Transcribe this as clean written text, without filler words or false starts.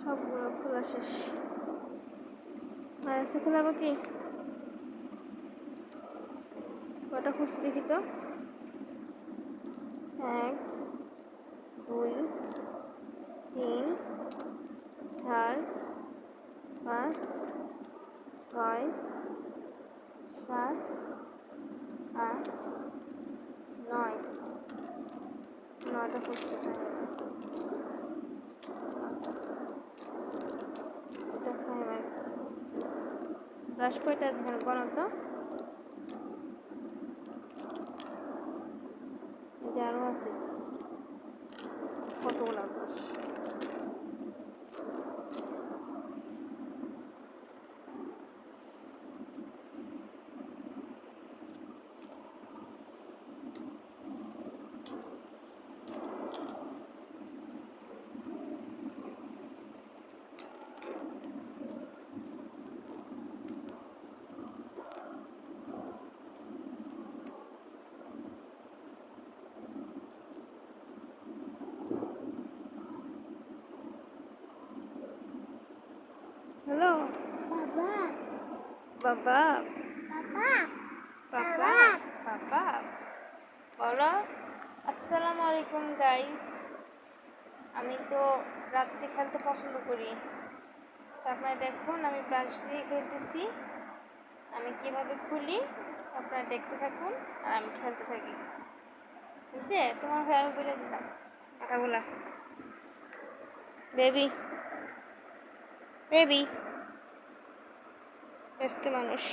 সবগুলো খোলা শেষ। আর আছে খোলাবো কি? কটা খুলছি দেখি তো। 1 2 3 4 5 6 7 8 9 9টা খুলছি। এটা সাইমার ব্রাশ কয়টা আছে এখানে গণ তো? আরো আছে কতগুলো ব্রাশ। হ্যালো বাবা, বাবা, বাবা বলো। আসসালামু আলাইকুম গাইস। আমি তো রাত্রে খেলতে পছন্দ করি। আপনারা দেখুন আমি ব্রাশ দিয়ে খেলতেছি। আমি কিভাবে খুলি আপনারা দেখতে থাকুন আর আমি খেলতে থাকি। বুঝছে? তোমার ভাই আমি বলে দিলাম কথাগুলা। বেবি বেবি ব্যস্ত মানুষ।